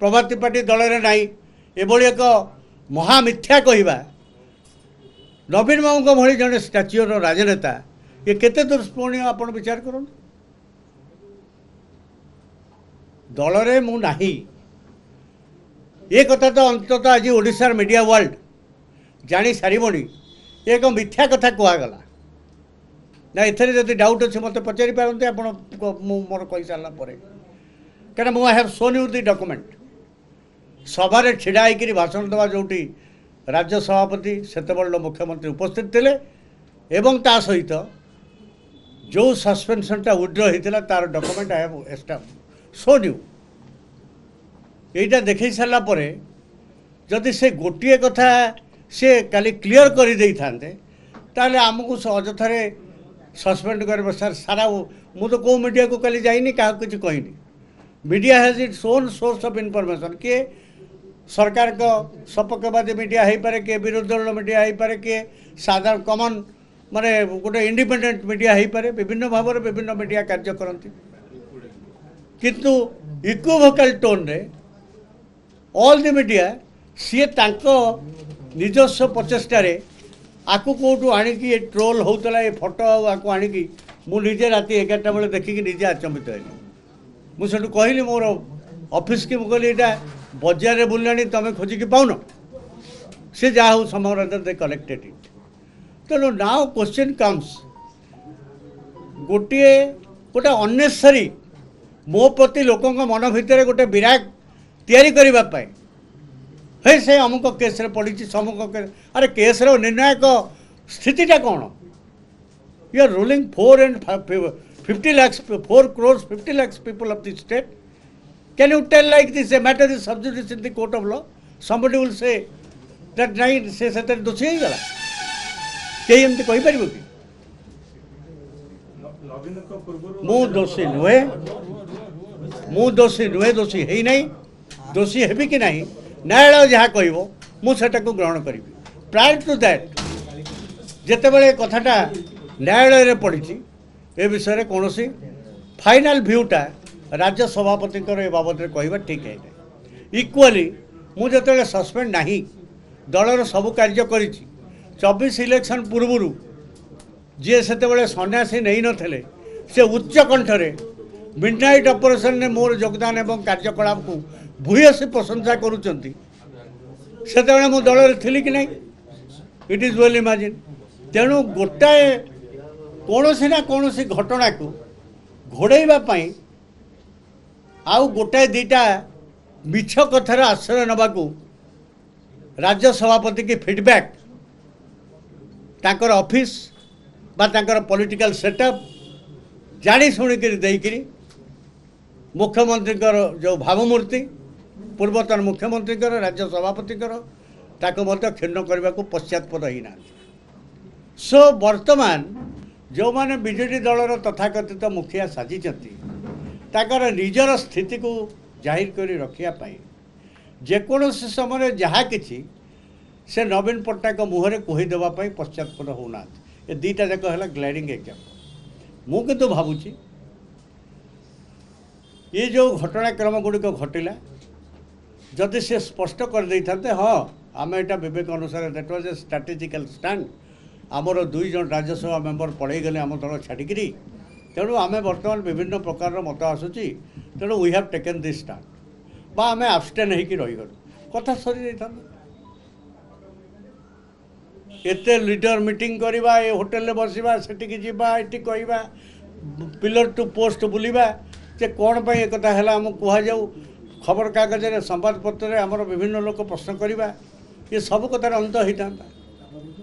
प्रभाती party दल में ना एभली एक महामिथ्या कहवा नवीन बाबू भली जड़े स्टाच्यूर राजनेता ये केते दुष्प्रमणीय आपण विचार करूँ दल रे मु नाही ये कथा तो अंततः आज ओडिशार मीडिया वर्ल्ड जानी सारिबणी एक मिथ्या कथा कहगला ना एथरे जदि डाउट अच्छे मत पचारि पारते आप मोर कही सारा क्या I have shown you the document सभारे छिड़ा होकर भाषण देवा जो राज्य सभापति सेतबेल मुख्यमंत्री उपस्थित थे एवं ता सहित जो सस्पेंशनटा विड्र होता तार document I have shown you यहीटा देख सारापर जदि से गोटे कथा से काली क्लियर कर दे था आमको अजथारे सस्पेंड कर सारा मु तो कौ मीडिया को कल जाइनी क्या किसी कहनी media has its own source of information किए सरकार को सपक्षवादी मीडिया हो पारे किए विरोधी दल मीडिया हो पारे किए साधारण कमन माने गोटे इंडिपेंडेंट मीडिया हो पारे विभिन्न भाव में विभिन्न मीडिया कार्य करती किंतु इक्विवोकल टोन रे ऑल द मीडिया सी तांको निजस्व प्रचेष्टार आकु कौटू आणिकी ट्रोल होता ये फोटो आपको आणिकी मुझे राति 11टा बेले देखिकी निजे आचंबित है मुझे कहली मोर ऑफिस की मुझे यहाँ बजार में बुलानी तुम खोजिकी पाउन सी जहाँ समर दे कलेक्टेड इट तेणु नाउ क्वेश्चन कम्स गोटे गोटे अननेसेसरी मो प्रति लोकों मन भितर गोटे विराग तैयारी करने हे से अमुक केस पड़ी समुक केस अरे केस निर्णायक स्थितिटा कौन you are ruling 4 and 50 lakhs 4 crores 50 lakhs people of the state can you tell like this a matter is sub judice in the court of law somebody will say that night से सतर दोषी ही गला कहीं एमती कही पार कि मु दोषी नुहे मु दोषी नुहे दोषी है नहीं दोषी हेबी कि नहीं न्यायालय जहाँ कह मुझे ग्रहण करी प्रायर टू दैट जिते बड़े कथाटा न्यायालय पड़ी ए विषय में कौन फाइनाल भ्यूटा राज्य सभापति ए बाबद कहवा ठीक है इक्वाली मुझे सस्पेंड नहीं दलर सबू कार्य कर 24 इलेक्शन पूर्व जी से सन्यासी नहीं नथिले से उच्च कंठरे मिडनाइट ऑपरेशन ने मोर योगदान एवं कार्यकलाप को भूयसी प्रशंसा करुँच से मु दल थी कि नहीं इट इज वेल इमेजिन तेणु गोटाए कौन ना कौन घटना को घोड़ाई आउ गोटाए दीटा मिछ कथार आश्रय नवाकू राज्य सभापति की फीडबैक तांकर ऑफिस बा तांकर पॉलिटिकल सेटअप जानी शुणिक देकरी मुख्यमंत्री जो भावमूर्ति पूर्वतन मुख्यमंत्री राज्य सभापति क्षीण करने को पश्चातपद ही ना सो वर्तमान जो माने बीजेडी दलर तथाकथित मुखिया साजिचंती ताकर निजर स्थिति को जाहिर कर रखापी जेकोसी समय जहाँ कि से नवीन पट्टनायक मुहर कहीदेवाई पश्चातपद होना ये दीटा जाक है ग्लाइडिंग एग्जाम्पल मु किंतु भावुची ये जो घटनाक्रम गुड़िक घटला जदि से स्पष्ट कर दे था हाँ आम यहाँ विवेक अनुसार that was a strategical stand आमर 2 जन राज्यसभा मेंबर पड़े गले आम दल छाड़ी तेणु आम बर्तमान विभिन्न प्रकार मत आसूची तेणु we have taken this stand बा आम आबस्टेन होकर रहीगलु कथा सरी जाता एते लीडर मीटिंग करवा ए होटेल बसवा सेटिकी जीवा एटी कहवा पिलर टू पोस्ट बुलवा जे कौन पर एक कथा है आम कहुँ खबर कागज संवादपत्र आमर विभिन्न लोक प्रश्न करवा ये सब कथार अंत होता